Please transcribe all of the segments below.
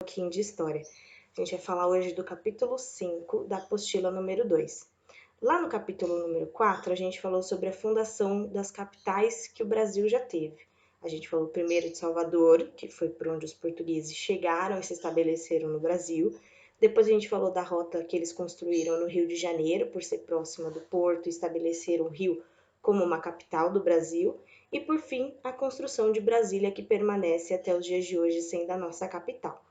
pouquinho de história. A gente vai falar hoje do capítulo 5 da apostila número 2. Lá no capítulo número 4, a gente falou sobre a fundação das capitais que o Brasil já teve. A gente falou primeiro de Salvador, que foi por onde os portugueses chegaram e se estabeleceram no Brasil. Depois a gente falou da rota que eles construíram no Rio de Janeiro, por ser próxima do porto e estabeleceram o Rio como uma capital do Brasil. E por fim, a construção de Brasília, que permanece até os dias de hoje sendo a nossa capital.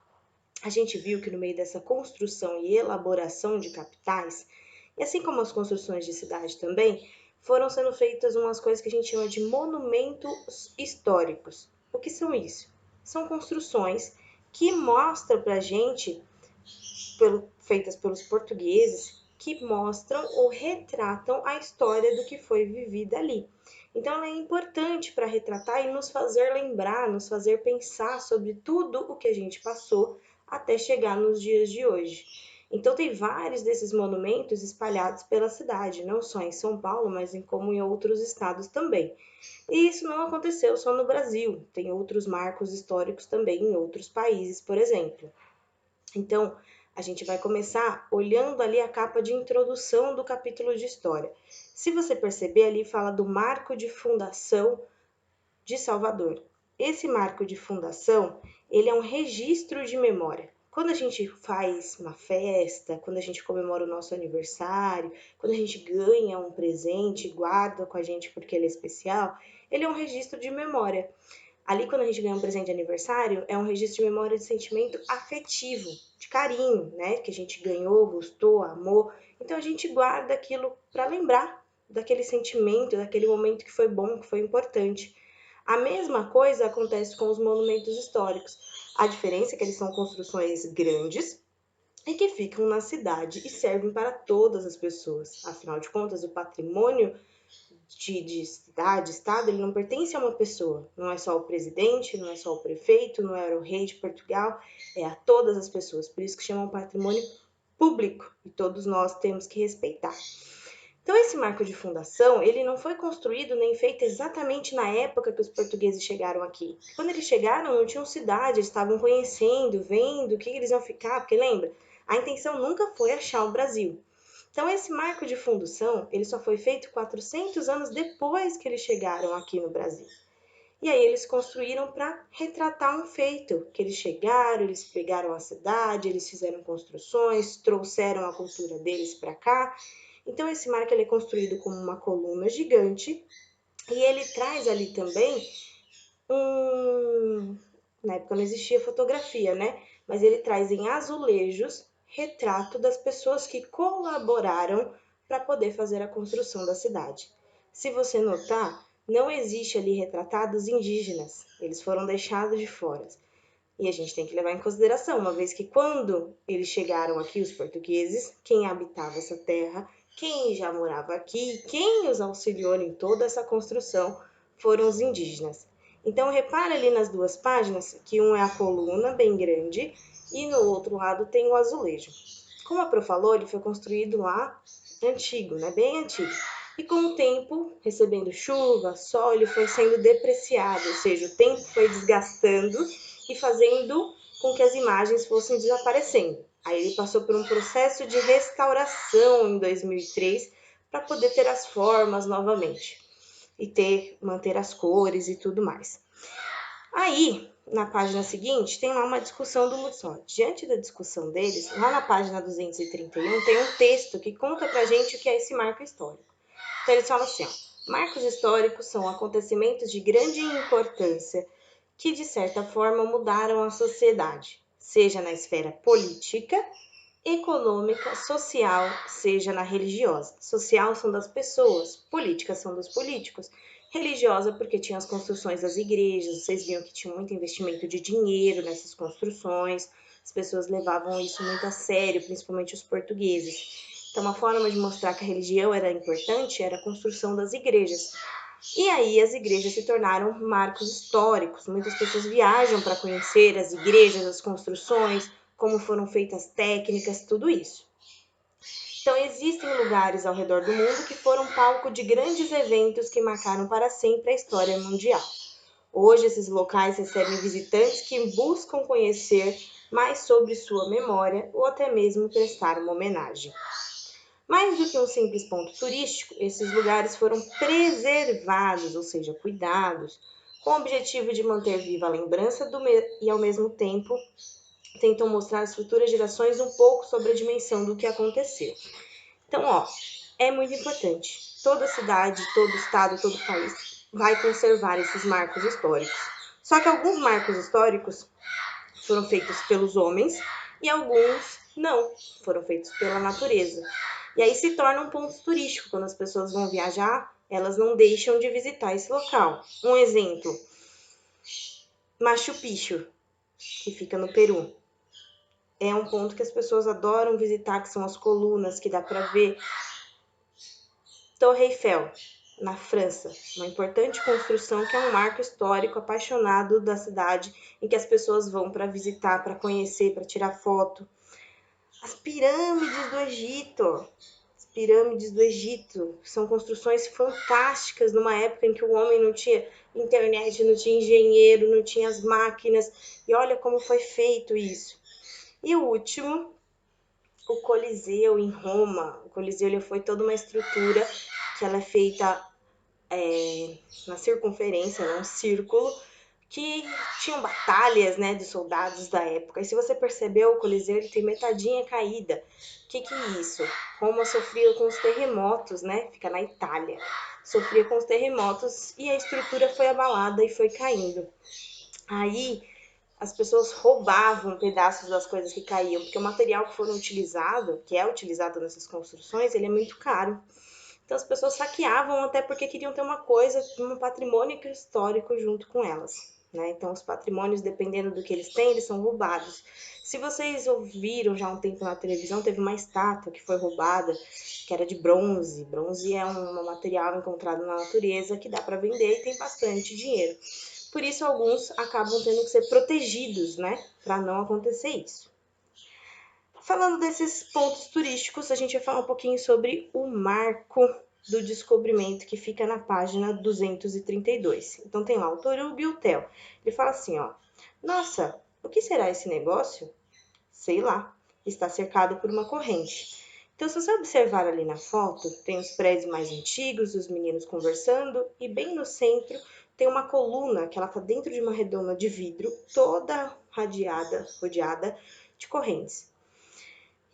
A gente viu que no meio dessa construção e elaboração de capitais, e assim como as construções de cidade também, foram sendo feitas umas coisas que a gente chama de monumentos históricos. O que são isso? São construções que mostram pra gente, feitas pelos portugueses, que mostram ou retratam a história do que foi vivida ali. Então, ela é importante para retratar e nos fazer lembrar, nos fazer pensar sobre tudo o que a gente passou até chegar nos dias de hoje. Então, tem vários desses monumentos espalhados pela cidade, não só em São Paulo, mas como em outros estados também. E isso não aconteceu só no Brasil, tem outros marcos históricos também em outros países, por exemplo. Então, a gente vai começar olhando ali a capa de introdução do capítulo de história. Se você perceber, ali fala do marco de fundação de Salvador. Esse marco de fundação, ele é um registro de memória. Quando a gente faz uma festa, quando a gente comemora o nosso aniversário, quando a gente ganha um presente, guarda com a gente porque ele é especial, ele é um registro de memória. Ali, quando a gente ganha um presente de aniversário, é um registro de memória de sentimento afetivo, de carinho, né? Que a gente ganhou, gostou, amou. Então, a gente guarda aquilo para lembrar daquele sentimento, daquele momento que foi bom, que foi importante. A mesma coisa acontece com os monumentos históricos. A diferença é que eles são construções grandes e que ficam na cidade e servem para todas as pessoas. Afinal de contas, o patrimônio de cidade, estado, ele não pertence a uma pessoa. Não é só o presidente, não é só o prefeito, não é o rei de Portugal, é a todas as pessoas. Por isso que chamam patrimônio público e todos nós temos que respeitar. Então, esse marco de fundação, ele não foi construído nem feito exatamente na época que os portugueses chegaram aqui. Quando eles chegaram, não tinham cidade, eles estavam conhecendo, vendo o que eles iam ficar, porque lembra, a intenção nunca foi achar o Brasil. Então, esse marco de fundação, ele só foi feito 400 anos depois que eles chegaram aqui no Brasil. E aí eles construíram para retratar um feito, que eles chegaram, eles pegaram a cidade, eles fizeram construções, trouxeram a cultura deles para cá. Então, esse marco ele é construído como uma coluna gigante e ele traz ali também na época não existia fotografia, né? Mas ele traz em azulejos retrato das pessoas que colaboraram para poder fazer a construção da cidade. Se você notar, não existe ali retratados indígenas, eles foram deixados de fora. E a gente tem que levar em consideração, uma vez que quando eles chegaram aqui, os portugueses, quem habitava essa terra, quem já morava aqui, quem os auxiliou em toda essa construção foram os indígenas. Então, repara ali nas duas páginas que um é a coluna bem grande e no outro lado tem o azulejo. Como a Pro falou, ele foi construído lá antigo, né? Bem antigo. E com o tempo, recebendo chuva, sol, ele foi sendo depreciado, ou seja, o tempo foi desgastando e fazendo com que as imagens fossem desaparecendo. Aí ele passou por um processo de restauração em 2003 para poder ter as formas novamente e manter as cores e tudo mais. Aí, na página seguinte, tem lá uma discussão do Lussó. Diante da discussão deles, lá na página 231, tem um texto que conta pra gente o que é esse marco histórico. Então, eles falam assim, ó, marcos históricos são acontecimentos de grande importância que, de certa forma, mudaram a sociedade, seja na esfera política, econômica, social, seja na religiosa. Social são das pessoas, política são dos políticos, religiosa porque tinha as construções das igrejas, vocês viram que tinha muito investimento de dinheiro nessas construções, as pessoas levavam isso muito a sério, principalmente os portugueses. Então, uma forma de mostrar que a religião era importante era a construção das igrejas. E aí as igrejas se tornaram marcos históricos. Muitas pessoas viajam para conhecer as igrejas, as construções, como foram feitas técnicas, tudo isso. Então, existem lugares ao redor do mundo que foram palco de grandes eventos que marcaram para sempre a história mundial. Hoje, esses locais recebem visitantes que buscam conhecer mais sobre sua memória ou até mesmo prestar uma homenagem. Mais do que um simples ponto turístico, esses lugares foram preservados, ou seja, cuidados, com o objetivo de manter viva a lembrança e, ao mesmo tempo, tentam mostrar às futuras gerações um pouco sobre a dimensão do que aconteceu. Então, é muito importante. Toda cidade, todo estado, todo país vai conservar esses marcos históricos. Só que alguns marcos históricos foram feitos pelos homens e alguns não, foram feitos pela natureza. E aí se torna um ponto turístico. Quando as pessoas vão viajar, elas não deixam de visitar esse local. Um exemplo, Machu Picchu, que fica no Peru. É um ponto que as pessoas adoram visitar, que são as colunas, que dá para ver. Torre Eiffel, na França, uma importante construção que é um marco histórico apaixonado da cidade, em que as pessoas vão para visitar, para conhecer, para tirar foto. As pirâmides do Egito. As pirâmides do Egito são construções fantásticas numa época em que o homem não tinha internet, não tinha engenheiro, não tinha as máquinas. E olha como foi feito isso. E o último, o Coliseu em Roma. O Coliseu ele foi toda uma estrutura que ela é feita na circunferência, um círculo, que tinham batalhas, né, de soldados da época. E se você percebeu, o Coliseu ele tem metadinha caída. O que é isso? Roma sofria com os terremotos, né? Fica na Itália. Sofria com os terremotos e a estrutura foi abalada e foi caindo. Aí as pessoas roubavam pedaços das coisas que caíam, porque o material que foram utilizado, que é utilizado nessas construções, ele é muito caro. Então as pessoas saqueavam até porque queriam ter uma coisa, um patrimônio histórico junto com elas. Né? Então os patrimônios, dependendo do que eles têm, eles são roubados. Se vocês ouviram já há um tempo na televisão, teve uma estátua que foi roubada, que era de bronze. Bronze é um material encontrado na natureza que dá para vender e tem bastante dinheiro. Por isso alguns acabam tendo que ser protegidos, né, para não acontecer isso. Falando desses pontos turísticos, a gente vai falar um pouquinho sobre o marco do descobrimento que fica na página 232. Então tem lá o Torugo e o Theo. Ele fala assim, nossa, o que será esse negócio? Sei lá, está cercado por uma corrente. Então se você observar ali na foto, tem os prédios mais antigos, os meninos conversando e bem no centro tem uma coluna que ela está dentro de uma redoma de vidro, toda rodeada de correntes.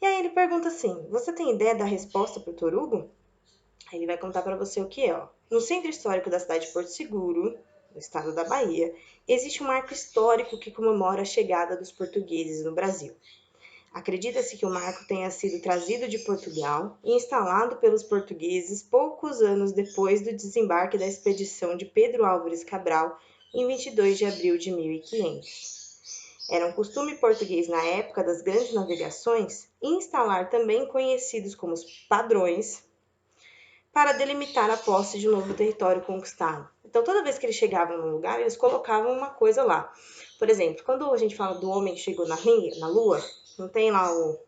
E aí ele pergunta assim, você tem ideia da resposta para o Torugo? Aí ele vai contar para você o que é. No centro histórico da cidade de Porto Seguro, no estado da Bahia, existe um marco histórico que comemora a chegada dos portugueses no Brasil. Acredita-se que o marco tenha sido trazido de Portugal e instalado pelos portugueses poucos anos depois do desembarque da expedição de Pedro Álvares Cabral em 22 de abril de 1500. Era um costume português na época das grandes navegações instalar também conhecidos como os padrões para delimitar a posse de um novo território conquistado. Então, toda vez que eles chegavam num lugar, eles colocavam uma coisa lá. Por exemplo, quando a gente fala do homem que chegou na Lua, não tem lá o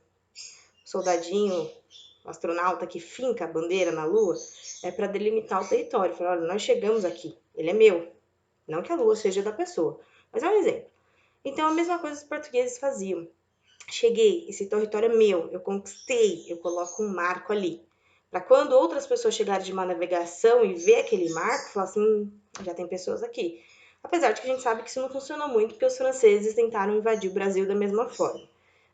soldadinho, o astronauta que finca a bandeira na Lua? É para delimitar o território. Falar, olha, nós chegamos aqui, ele é meu. Não que a Lua seja da pessoa, mas é um exemplo. Então, a mesma coisa os portugueses faziam. Cheguei, esse território é meu, eu conquistei, eu coloco um marco ali. Para quando outras pessoas chegarem de uma navegação e ver aquele marco, falar assim, já tem pessoas aqui. Apesar de que a gente sabe que isso não funcionou muito, porque os franceses tentaram invadir o Brasil da mesma forma.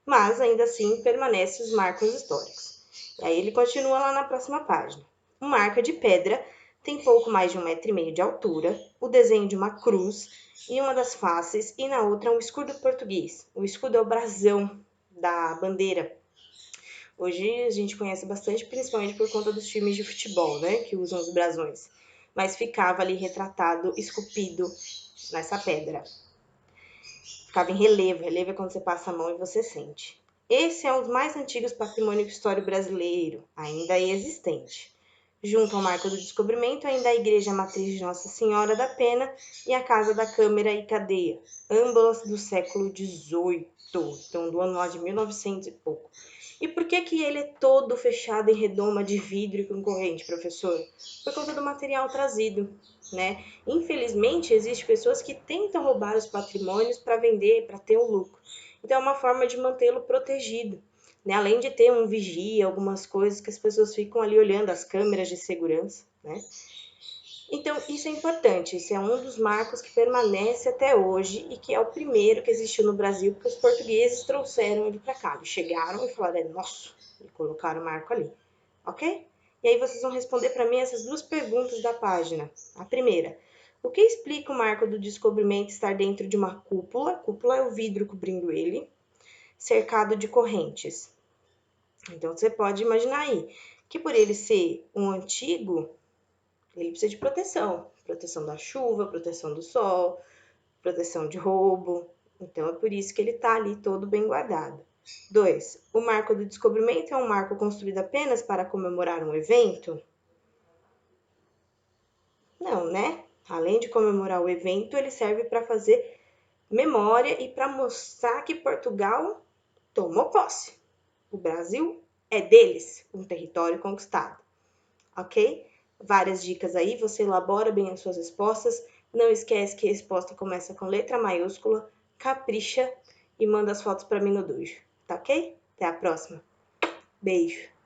Mas, ainda assim, permanecem os marcos históricos. E aí ele continua lá na próxima página. Um marco de pedra tem pouco mais de 1,5 metro de altura, o desenho de uma cruz em uma das faces e na outra um escudo português. O escudo é o brasão da bandeira. Hoje a gente conhece bastante, principalmente por conta dos times de futebol, né, que usam os brasões. Mas ficava ali retratado, esculpido nessa pedra. Ficava em relevo. Relevo é quando você passa a mão e você sente. Esse é um dos mais antigos patrimônios histórico brasileiro, ainda existente. Junto ao marco do descobrimento, ainda a Igreja Matriz de Nossa Senhora da Pena e a Casa da Câmara e Cadeia, ambas do século XVIII, então do ano lá de 1900 e pouco. E por que ele é todo fechado em redoma de vidro e com corrente, professor? Por conta do material trazido, né? Infelizmente, existem pessoas que tentam roubar os patrimônios para vender, para ter um lucro. Então, é uma forma de mantê-lo protegido, né? Além de ter um vigia, algumas coisas que as pessoas ficam ali olhando, as câmeras de segurança, né? Então, isso é importante, isso é um dos marcos que permanece até hoje e que é o primeiro que existiu no Brasil, porque os portugueses trouxeram ele para cá. Eles chegaram e falaram, é nosso, e colocaram o marco ali, ok? E aí vocês vão responder para mim essas duas perguntas da página. A primeira, o que explica o marco do descobrimento estar dentro de uma cúpula? Cúpula é o vidro cobrindo ele, cercado de correntes. Então, você pode imaginar aí que por ele ser um antigo, ele precisa de proteção. Proteção da chuva, proteção do sol, proteção de roubo. Então, é por isso que ele está ali todo bem guardado. 2. O marco do descobrimento é um marco construído apenas para comemorar um evento? Não, né? Além de comemorar o evento, ele serve para fazer memória e para mostrar que Portugal tomou posse. O Brasil é deles, um território conquistado, ok? Várias dicas aí, você elabora bem as suas respostas. Não esquece que a resposta começa com letra maiúscula, capricha e manda as fotos para mim no dojo, tá ok? Até a próxima. Beijo!